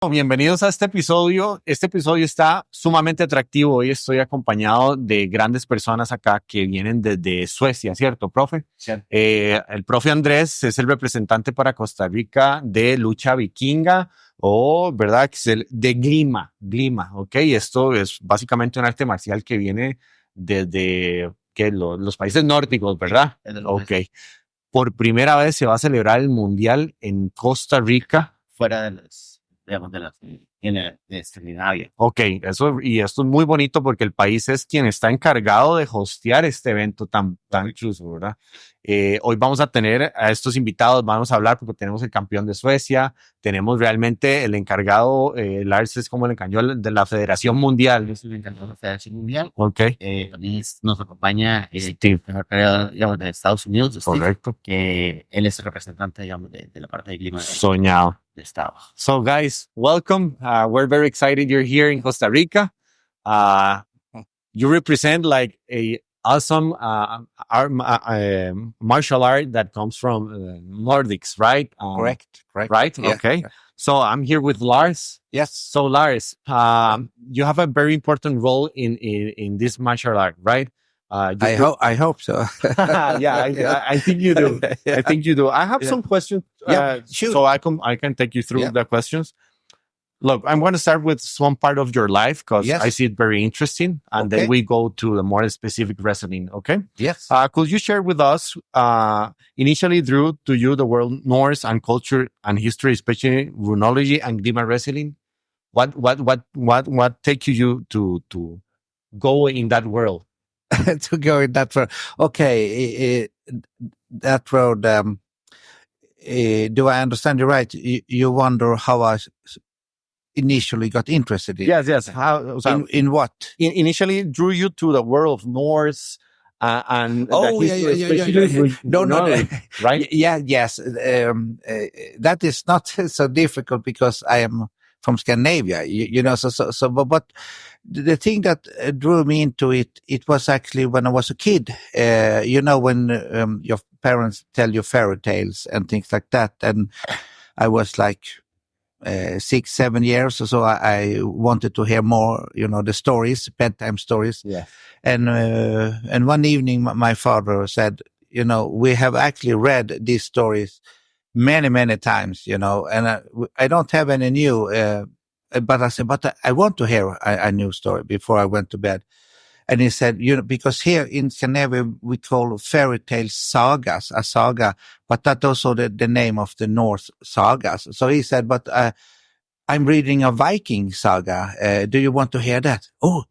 Bienvenidos a este episodio. Este episodio está sumamente atractivo. Hoy estoy acompañado de grandes personas acá que vienen desde Suecia, ¿cierto, profe? Sí. El profe Andrés es el representante para Costa Rica de lucha vikinga ¿verdad? Que es el de Glima, ¿ok? Esto es básicamente un arte marcial que viene desde los países nórdicos, ¿verdad? Ok. Por primera vez se va a celebrar el Mundial en Costa Rica. Fuera de Escandinavia. Ok, esto es muy bonito porque el país es quien está encargado de hostear este evento tan incluso, ¿verdad? Hoy vamos a tener a estos invitados, vamos a hablar porque tenemos el campeón de Suecia, tenemos realmente el encargado, Lars es como el encargado de la Federación Mundial. Yo soy el encargado de la Federación Mundial. Ok. Nos acompaña Steve, digamos, de Estados Unidos, Steve, correcto. Que él es el representante, digamos, de la parte de Glima. Soñado. So guys, welcome. We're very excited you're here in Costa Rica. You represent like a awesome martial art that comes from Nordics, right? Correct. Right? Yeah. Okay. So I'm here with Lars. Yes. So Lars, you have a very important role in this martial art, right? I hope so. Yeah, I think you do. Yeah. I think you do. I have some questions, shoot. so I can take you through the questions. Look, I'm going to start with some part of your life because I see it very interesting, and then we go to the more specific wrestling. Okay. Yes. Could you share with us initially drew to you the world Norse and culture and history, especially runology and Glima wrestling? What take you to go in that world? To go in that road. Okay, that road. Do I understand you right? You wonder how I initially got interested in. Yes. How in what? Initially drew you to the world of Norse and the history, No, right? Yes. That is not so difficult because I am from Scandinavia, but the thing that drew me into it was actually when I was a kid, when your parents tell you fairy tales and things like that. And I was like 6-7 years, so I wanted to hear more, the stories, bedtime stories. Yeah. And one evening my father said, we have actually read these stories many times, and I don't have any new, but I said, but I want to hear a new story before I went to bed. And he said, because here in Scandinavia, we call fairy tales sagas, a saga, but that's also the name of the Norse sagas. So he said, but I'm reading a Viking saga. Do you want to hear that? Oh,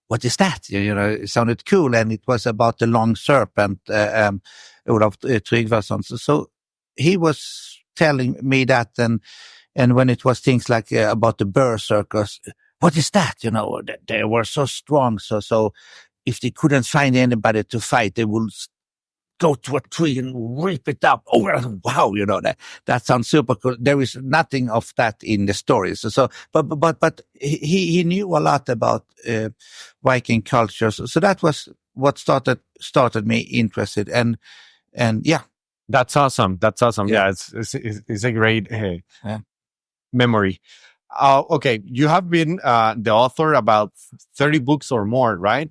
what is that? It sounded cool. And it was about the long serpent, Olaf Tryggvason. So he was telling me that, and when it was things like about the berserkers, what is that? They were so strong. So if they couldn't find anybody to fight, they would go to a tree and rip it up. Oh, wow! That sounds super cool. There is nothing of that in the stories. But he knew a lot about Viking cultures. So that was what started me interested. And yeah. That's awesome. Yeah, it's a great memory. Okay, you have been the author about 30 books or more, right?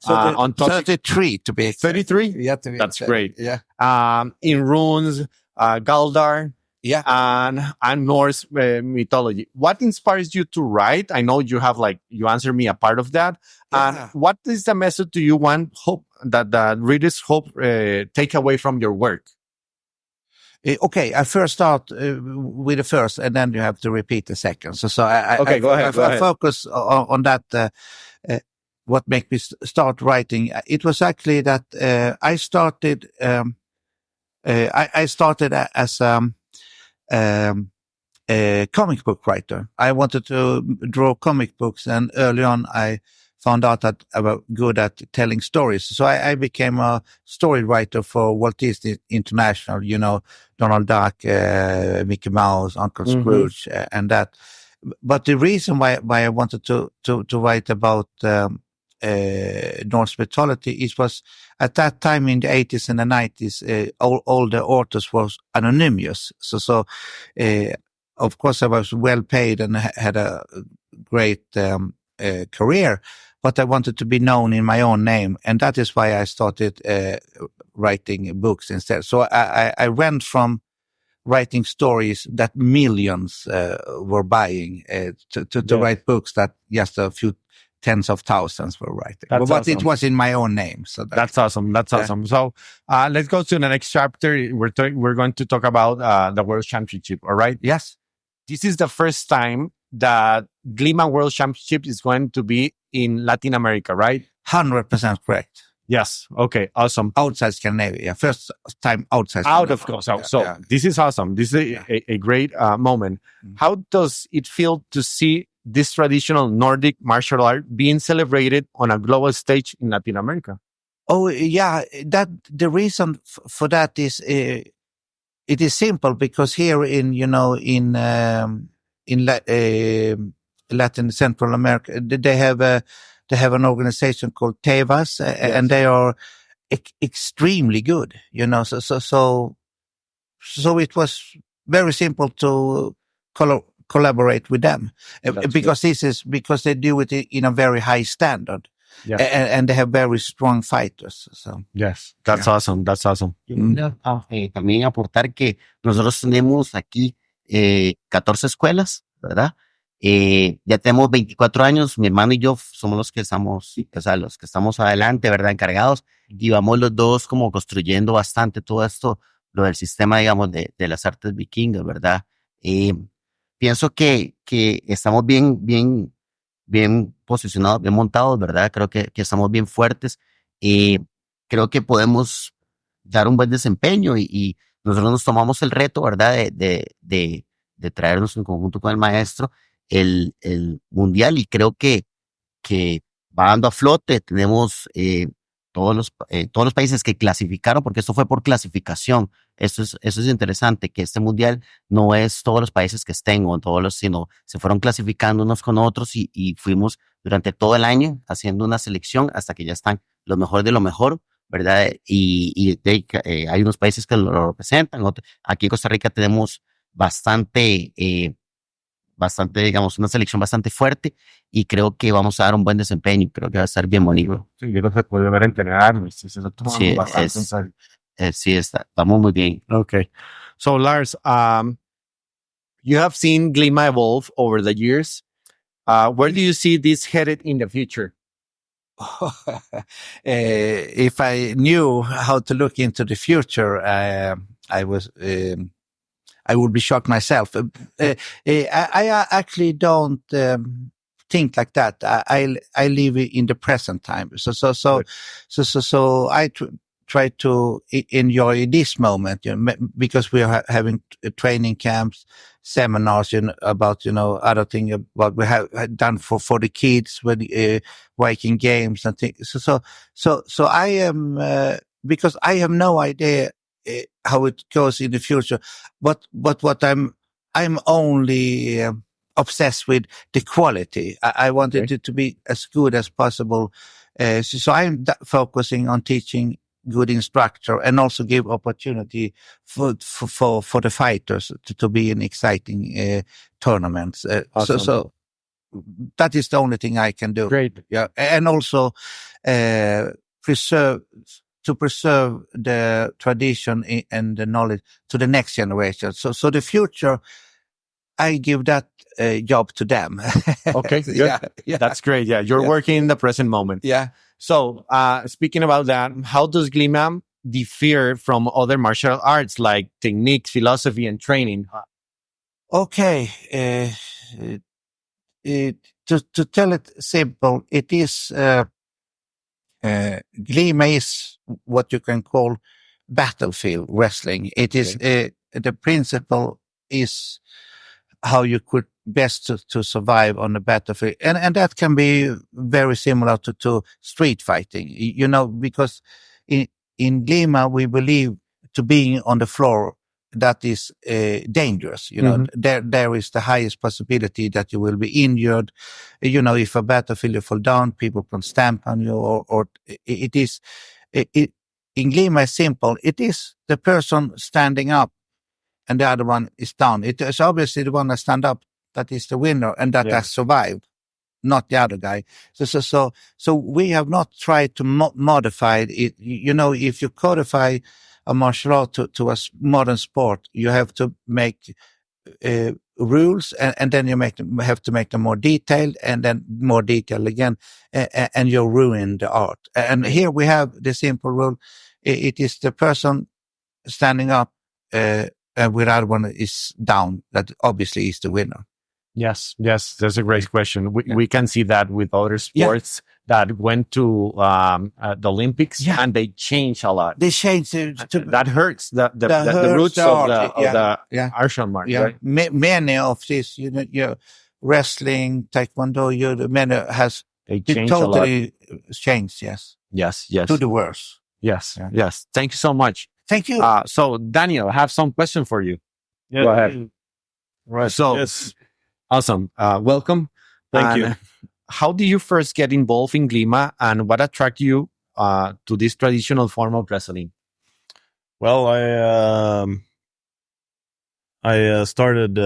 So on 33 to be 33. Yeah, that's great. Yeah. In runes, Galdar, yeah, and Norse mythology. What inspires you to write? I know you have you answered me a part of that. And what is the message do you want that readers take away from your work? Okay, I first start with the first, and then you have to repeat the second. So go ahead. I focus on that. What made me start writing? It was actually that I started. I started as a comic book writer. I wanted to draw comic books, and early on I found out that I was good at telling stories. So I became a story writer for Walt Disney International, Donald Duck, Mickey Mouse, Uncle Scrooge, and that. But the reason why I wanted to write about Norse mythology, it was at that time in the 80s and the 90s, all the authors was anonymous. So of course, I was well paid and had a great career, but I wanted to be known in my own name. And that is why I started writing books instead. So I went from writing stories that millions were buying to write books that just a few tens of thousands were writing. That's but awesome. it was in my own name. So that's awesome. That's awesome. So let's go to the next chapter. We're going to talk about the World Championship. All right. Yes. This is the first time that Glima World Championship is going to be in Latin America, right? 100% correct. Yes. Okay. Awesome. Outside Scandinavia. First time outside Out Scandinavia. of course. So this is awesome. This is a great moment. How does it feel to see this traditional Nordic martial art being celebrated on a global stage in Latin America? Oh, yeah. That the reason for that is it is simple, because here in Latin Central America, they have an organization called Tevas, and they are extremely good. So it was very simple to collaborate with them, because they do it in a very high standard. Yes. And they have very strong fighters. So yes, that's awesome. That's awesome. También aportar que nosotros tenemos aquí 14 escuelas, ¿verdad? Ya tenemos 24 años, mi hermano y yo somos los que estamos, los que estamos adelante, ¿verdad? Encargados, y vamos los dos como construyendo bastante todo esto, lo del sistema, digamos, de las artes vikingas, ¿verdad? Pienso que estamos bien posicionados, bien montados, ¿verdad? Creo que estamos bien fuertes. Creo que podemos dar un buen desempeño y nosotros nos tomamos el reto, ¿verdad? De traernos en conjunto con el maestro el mundial, y creo que va dando a flote. Tenemos todos los países que clasificaron, porque esto fue por clasificación. Eso es interesante, que este mundial no es todos los países que estén o sino se fueron clasificando unos con otros y fuimos durante todo el año haciendo una selección hasta que ya están los mejores de lo mejor, ¿verdad? Y hay unos países que lo representan. Aquí en Costa Rica tenemos bastante, digamos, una selección bastante fuerte, y creo que vamos a dar un buen desempeño. Creo que va a estar bien bonito. Sí, yo no se puede ver entrenar. Sí, estamos muy bien. Okay. So Lars, you have seen Glima evolve over the years. Where do you see this headed in the future? If I knew how to look into the future, I would be shocked myself. I actually don't think like that. I live in the present time. So I try to enjoy this moment, because we are having training camps, seminars, about, other things what we have done for the kids with Viking games and things. So I am, because I have no idea how it goes in the future, but what I'm only obsessed with the quality. I wanted it to be as good as possible. So I'm focusing on teaching good instructor, and also give opportunity for the fighters to be in exciting tournaments. Awesome. So that is the only thing I can do. Great. Yeah, and also preserve the tradition and the knowledge to the next generation. So the future, I give that job to them. Okay, good. Yeah. That's great. Yeah, you're working in the present moment. Yeah. So, speaking about that, how does Glima differ from other martial arts like techniques, philosophy, and training? Okay. To tell it simple, it is Glima is what you can call battlefield wrestling. It is the principle is how you could best to survive on the battlefield. And that can be very similar to street fighting, because in Glima, we believe to being on the floor, that is dangerous. There is the highest possibility that you will be injured. If a battlefield you fall down, people can stamp on you, or in Glima is simple. It is the person standing up and the other one is down. It is obviously the one that stand up that is the winner and that has survived, not the other guy. So we have not tried to modify it. You know, if you codify a martial art to a modern sport, you have to make rules, and then you have to make them more detailed, and then more detailed again, and you ruin the art. And here we have the simple rule: it is the person standing up, and with the other one is down. That obviously is the winner. Yes, that's a great question. We can see that with other sports that went to the Olympics, and they change a lot. They change that hurts the roots of the martial art. Yeah, right? Many of these, you know, your wrestling, taekwondo, many has totally changed. Yes, to the worse. Yes. Thank you so much. Thank you. So Daniel, I have some question for you. Yeah, go ahead. Right. So. Yes. Awesome. Welcome. Thank you. How did you first get involved in Glima, and what attracted you to this traditional form of wrestling? Well, I started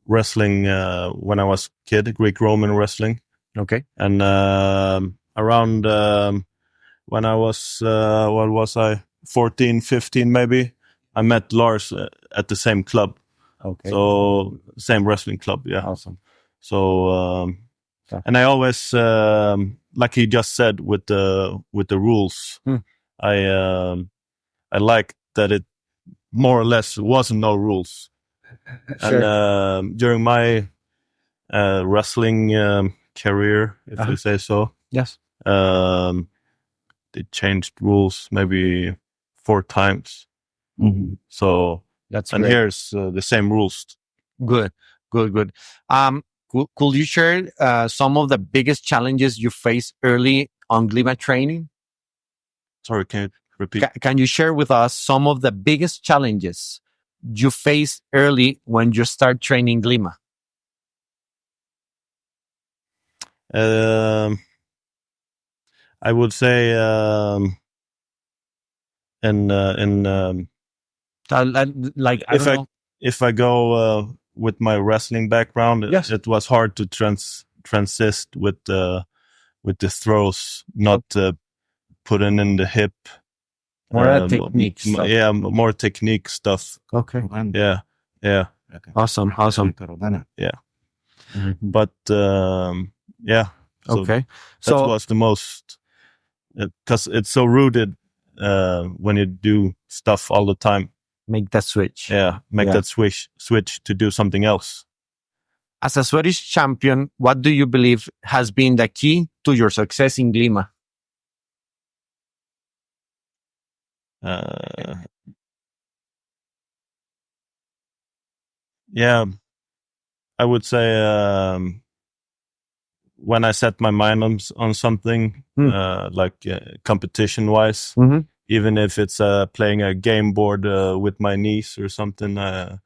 wrestling when I was a kid, Greek-Roman wrestling. Okay. And around when I was, 14, 15 maybe, I met Lars at the same club. Okay. So same wrestling club, yeah. Awesome. So and I always like he just said with the rules, I like that it more or less wasn't no rules. Sure. And during my wrestling career, if you say so, yes, they changed rules maybe 4 times. Mm-hmm. So. That's and great. Here's the same rules. Good. Could you share some of the biggest challenges you faced early on Glima training? Sorry, can you repeat? Can you share with us some of the biggest challenges you faced early when you start training Glima? I would say if I go with my wrestling background, it was hard to transist with the throws, not putting in the hip. More technique stuff. Yeah, more technique stuff. Okay. Yeah. Awesome. Yeah. Mm-hmm. But yeah. So okay. That was the most, because it's so rooted when you do stuff all the time. Make that switch. Yeah, that switch to do something else. As a Swedish champion, what do you believe has been the key to your success in Glima? Yeah, I would say when I set my mind on something, like competition-wise, even if it's playing a game board with my niece or something, I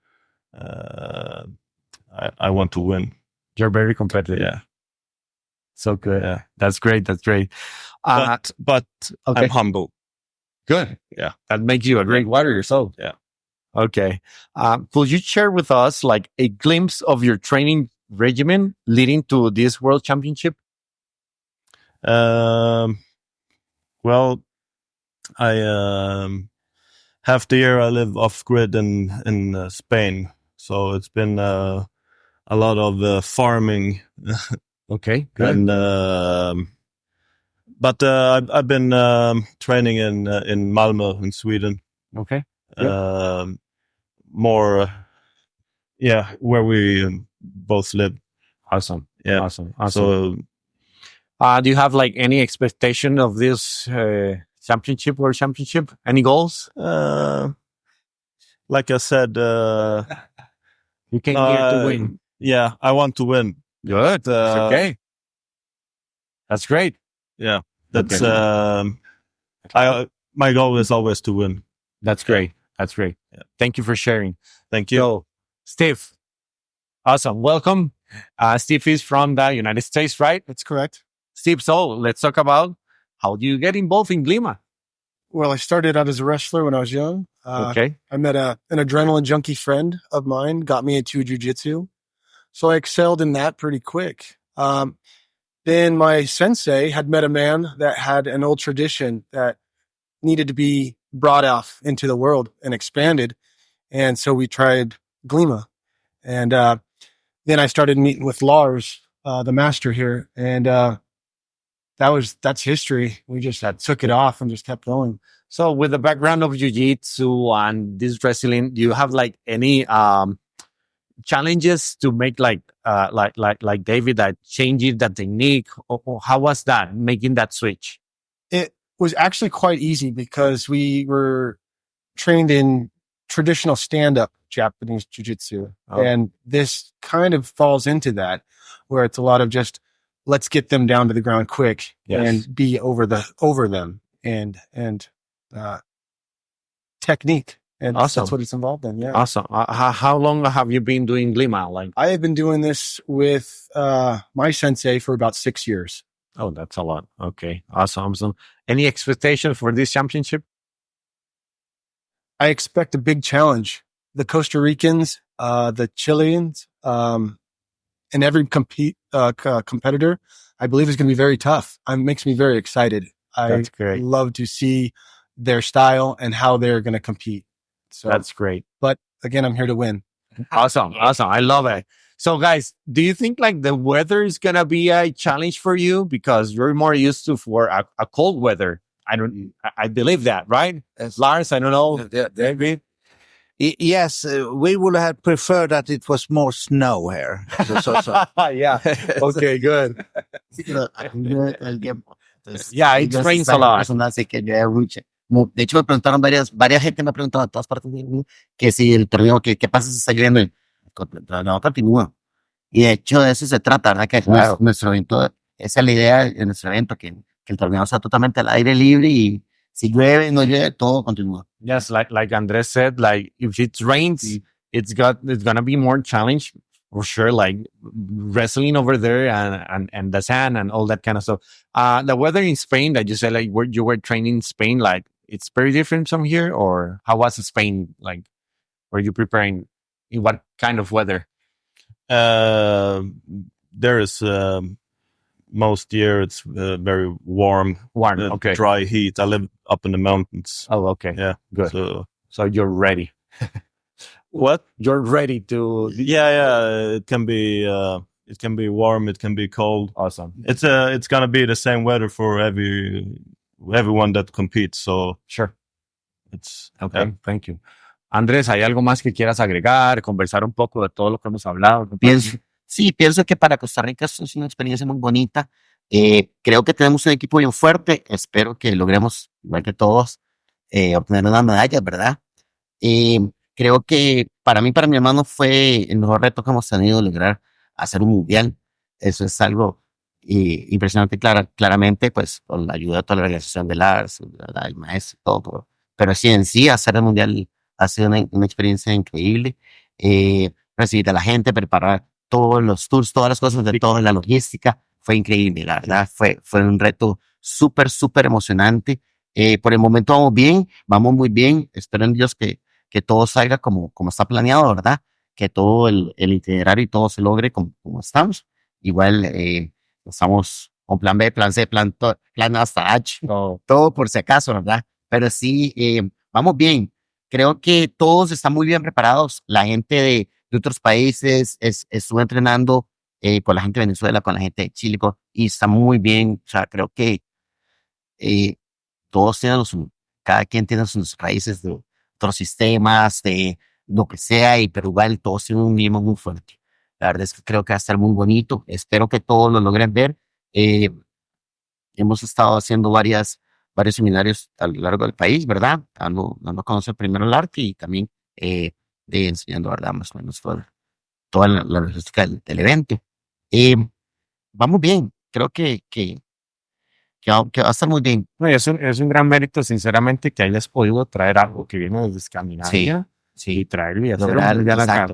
want to win. You're very competitive. Yeah. So good. Yeah. That's great. But okay. I'm humble. Good. Yeah. That makes you a great warrior yourself. Yeah. Okay. Could you share with us like a glimpse of your training regimen leading to this World Championship? Well, I half the year I live off grid in Spain, so it's been a lot of farming. Okay, good. And but I've been training in Malmö in Sweden. Okay. More, where we both live. Awesome. Yeah. Awesome. So, do you have like any expectation of this championship, World Championship? Any goals? Like I said, you came here to win. Yeah, I want to win. Good. Okay. That's great. Yeah, that's my goal is always to win. That's great. That's great. Yeah. Thank you for sharing. Thank you. So, Steve. Awesome. Welcome. Steve is from the United States, right? That's correct. Steve, so let's talk about how do you get involved in Glima? Well, I started out as a wrestler when I was young. Okay. I met an adrenaline junkie friend of mine, got me into jiu-jitsu. So I excelled in that pretty quick. Then my sensei had met a man that had an old tradition that needed to be brought off into the world and expanded. And so we tried Glima. And then I started meeting with Lars, the master here. And that's history. We just took it off and just kept going. So with the background of jiu-jitsu and this wrestling, do you have like any challenges to make like David that changing the technique, or how was that making that switch? It was actually quite easy because we were trained in traditional stand-up Japanese jiu-jitsu. Oh. And this kind of falls into that, where it's a lot of just, let's get them down to the ground quick. Yes. And be over them and technique. And Awesome. that's what it's involved in. Yeah. Awesome. How long have you been doing Glima? Like, I have been doing this with my sensei for about 6 years. oh, that's a lot. Okay. Awesome. Any expectation for this championship? I expect a big challenge. The Costa Ricans, the Chileans, and every competitor, I believe, is going to be very tough. It makes me very excited. That's great. love to see their style and how they're going to compete. So That's great. but again, I'm here to win. Awesome. I love it. So guys, do you think like the weather is going to be a challenge for you because you're more used to for a cold weather? I believe that, right? Yes. Lars, I don't know. David? Yes, we would have preferred that it was more snow here. Yeah. Okay, good. Entonces, Yeah, it yo rains soy a lot. persona así que yo lucha. De hecho, me preguntaron varias gente me ha preguntado de todas partes del mundo que si el torneo, que qué pasa si está lloviendo. No, continúa. Y de hecho, de eso se trata, ¿verdad? Que Claro. nuestro evento, esa es la idea de nuestro evento, que el torneo sea totalmente al aire libre y si llueve, no llueve, todo continúa. Yes, like Andres said, like if it rains, it's gonna be more challenge for sure. Like wrestling over there and the sand and all that kind of stuff. The weather in Spain that you said like where you were training in Spain, like it's very different from here, or how was Spain? Like were you preparing in what kind of weather? There is most year it's very warm, Okay. dry heat. I live up in the mountains. Oh, okay. Yeah, Good. So So you're ready. what? You're ready to. Yeah. It can be warm. It can be cold. Awesome. It's gonna be the same weather for everyone that competes. So Sure. it's Okay. yeah. Thank you. Andrés, ¿hay algo más que quieras agregar? Conversar un poco de todo lo que hemos hablado. Pienso que para Costa Rica esto es una experiencia muy bonita. Creo que tenemos un equipo bien fuerte. Espero que logremos, igual que todos, obtener unas medallas, ¿verdad? Creo que para mí, para mi hermano, fue el mejor reto que hemos tenido lograr hacer un mundial. Eso es algo impresionante, claramente, pues con la ayuda de toda la organización de Lars, ¿verdad? El maestro, todo. Pero sí, en sí, hacer el mundial ha sido una experiencia increíble. Recibir a la gente, preparar todos los tours, todas las cosas de toda la logística, fue increíble, la verdad, fue un reto súper emocionante. Por el momento vamos muy bien, espero en Dios que todo salga como está planeado, ¿verdad? Que todo el itinerario y todo se logre como estamos. Igual estamos con plan B, plan C, plan hasta H, todo por si acaso, ¿verdad? Pero sí, vamos bien. Creo que todos están muy bien preparados. La gente de otros países estuvo entrenando con la gente de Venezuela, con la gente de Chile, y está muy bien. O sea, creo que todos tienen cada quien tiene sus raíces de otros sistemas, de lo que sea, pero igual todos tienen un nivel muy fuerte. La verdad es que creo que va a estar muy bonito. Espero que todos lo logren ver. Hemos estado haciendo varios seminarios a lo largo del país, ¿verdad? Dando a conocer primero el arte y también enseñando, ¿verdad? Más o menos toda la logística del evento. Vamos bien. Creo que va a estar muy bien. No, es un gran mérito, sinceramente, que hayas podido traer algo que viene desde Escandinavia y traerlo y hacerlo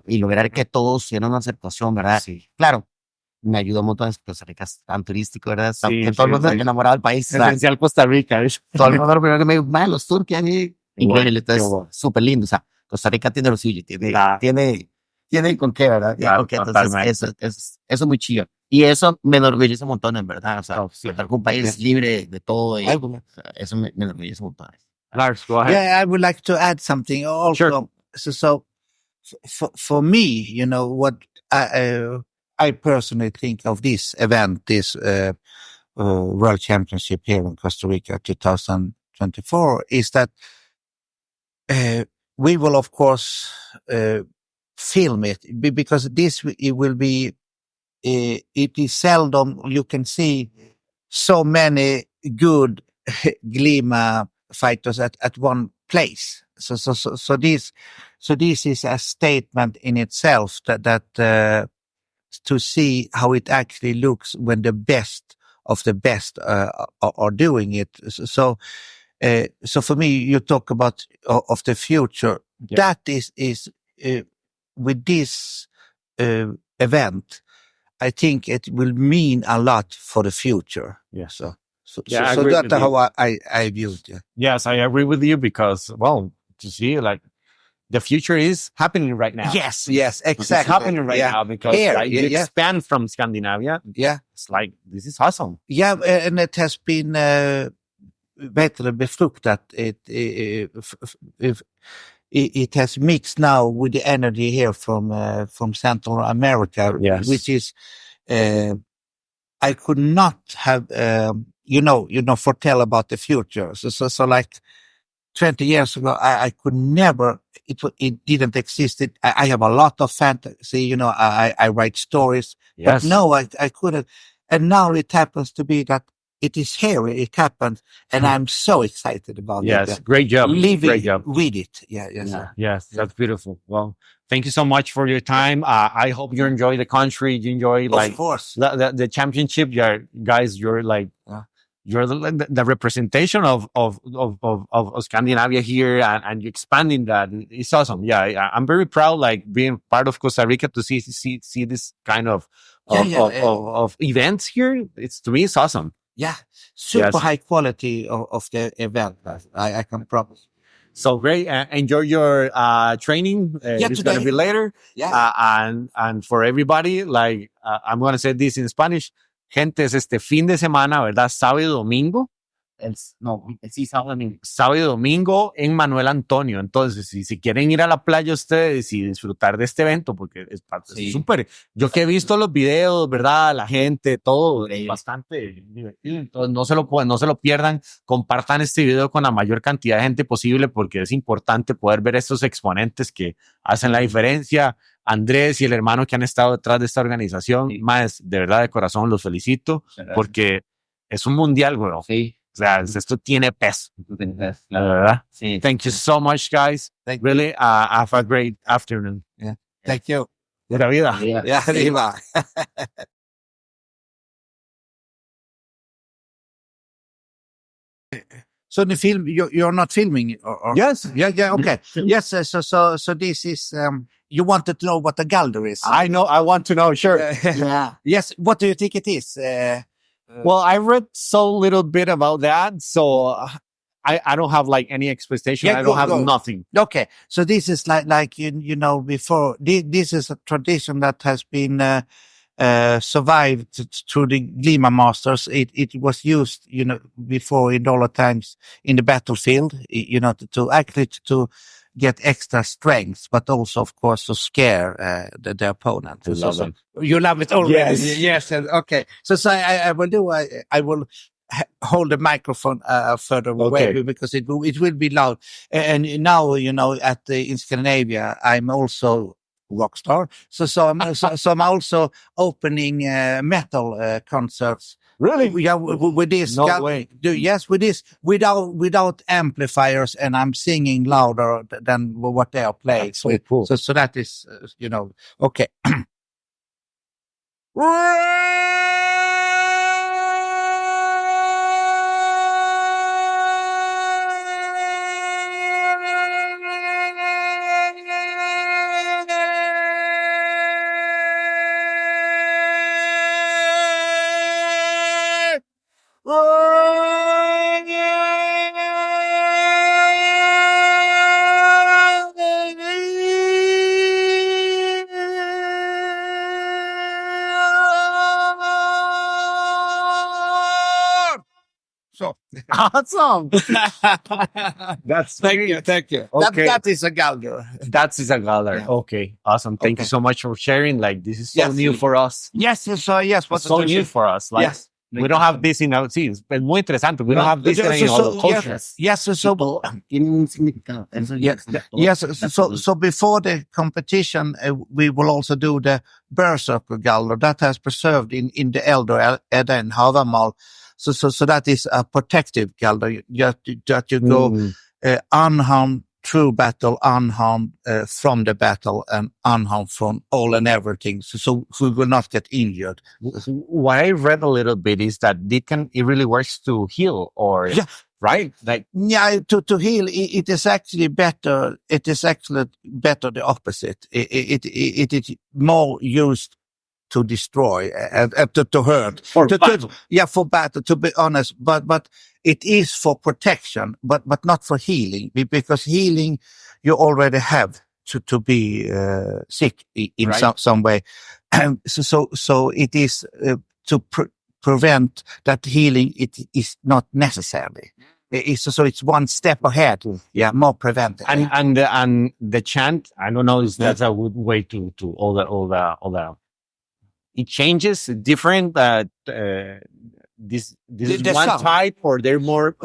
lograr que todos tengan una aceptación, ¿verdad? Sí. Claro, me ayudó un montón. Costa Rica es tan turístico, ¿verdad? Sí, Que todo el mundo sí. está enamorado del país. O sea, Esencial Costa Rica. ¿Ves? todo el mundo lo primero que me dijo, "Man, los tours que han ido". Increíble, Qué entonces, bueno. súper lindo. O sea, Costa Rica tiene lo suyo, tiene, Claro. tiene con qué, ¿verdad? Claro, Ok, entonces, totalmente. eso es muy chido. Y eso me enorgullece un montón, en verdad. O sea, Oh, sí. estar con un país libre de todo. Y, o sea, eso me enorgullece un montón. Lars, go ahead. Yeah, I would like to add something also. Sure. So for me, what I personally think of this event, this World Championship here in Costa Rica 2024, is that we will, of course, film it because it will be. It is seldom you can see so many good Glima fighters at one place. So this is a statement in itself that to see how it actually looks when the best of the best are doing it. So for me, you talk about of the future. Yeah. That is with this event. I think it will mean a lot for the future. Yes. So Yeah, I so agree that's with you. how I view it. Yeah. Yes, I agree with you because, well, to see like the future is happening right now. Yes, It's exactly. happening right Yeah. now because Here, like, you yeah. expand from Scandinavia. Yeah. It's like, this is awesome. Yeah, and it has been better befruktat. It has mixed now with the energy here from Central America, Yes. which is I could not have foretell about the future. So like 20 years ago, I could never. It didn't exist. I have a lot of fantasy. I write stories, Yes. but no, I couldn't. And now it happens to be that it is here. It happened, and I'm so excited about Yes. it. Great job. Living Great job. with it. Yeah. Yes. Yeah. Yes, that's beautiful. Well, thank you so much for your time. I hope you enjoy the country. You enjoy like Of course. the championship. You're like you're the representation of Scandinavia here, and you're expanding that. It's awesome. Yeah, I'm very proud, like being part of Costa Rica to see this kind of events here. To me, it's awesome. Yeah. Super Yes. high quality of the event. I can promise. So great. Enjoy your training. It's going to today. be later. Yeah. And for everybody, like I'm going to say this in Spanish. Gente, es este fin de semana, ¿verdad? Sábado y domingo. Sí, sábado domingo. Sábado y domingo en Manuel Antonio. Entonces, si quieren ir a la playa ustedes y disfrutar de este evento, porque es Sí. súper. Yo que he visto los videos, ¿verdad? La gente, todo, Increíble. bastante divertido. Entonces, no se lo pierdan. Compartan este video con la mayor cantidad de gente posible, porque es importante poder ver estos exponentes que hacen la diferencia. Andrés y el hermano que han estado detrás de esta organización, Sí. más de verdad de corazón los felicito, porque es un mundial, güey. Sí. O sea, esto tiene peso, la verdad. Sí. Thank you so much, guys. Thank Really, have a great afternoon. Thank you. Pura vida. Yeah. Arriba. So the film, you're not filming, or Yes. yeah, okay, yes. So this is you wanted to know what a galder is. I know. I want to know. Sure. Yeah. Yes. What do you think it is? Well, I read so little bit about that, so I don't have like any expectation. Yeah, I don't go, have go. nothing. Okay, so this is like before. This is a tradition that has been survived through the Glima masters. It was used, before in dollar times in the battlefield, to actually to get extra strength, but also, of course, to scare the opponent. I love it. You love it already. Yes. Yes. Okay. So I will do. I will hold the microphone further away Okay. because it will be loud. And now, in Scandinavia, I'm also rock star. So I'm also opening metal concerts. Really? Yeah, with this. No way. Yes, with this, without amplifiers, and I'm singing louder than what they are playing. That's so cool. So that is, okay. So Awesome. That's thank you. Okay. That is a galder. That is a gallery. Yeah. Okay. Awesome. Thank you Okay. so much for sharing. Like, this is so Yes. new for us. Yes, yes. It's so new for us. Like, Yes. we don't have this in our, sí, es muy interesante. We don't have this in other cultures. Yes, so Tiene un significado. Eso Yes, ya- yes. So before the competition, we will also do the berserker galder that has preserved in the elder Edda and Havamal. So that is a protective galder. That you go Mm. unharmed through battle, unharmed from the battle, and unharmed from all and everything. So we will not get injured. What I read a little bit is that it really works to heal, or Yeah. right? Like, Yeah, to heal, it is actually better. It is actually better the opposite. It is more used to destroy and to hurt. for To- battle. Yeah, for battle, to be honest. But it is for protection, but not for healing. Because healing, you already have to be sick in Right. some way. And so it is to prevent that healing. It is not necessary. So it's one step ahead. Yeah, more preventive. And the chant, I don't know if that's a good way to all the it changes different this is The one sound. type, or they're more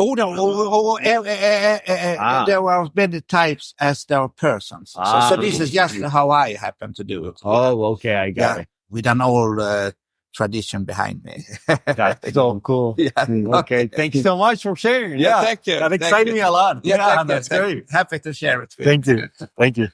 There are many types as there are persons. So this is just how I happen to do it. okay, I got Yeah, with an old tradition behind me. it. That's so cool. Yeah. Okay, thank you so much for sharing. Yeah, thank you. that excited me a lot. Yeah, That's great. Happy to share it with you. Thank you.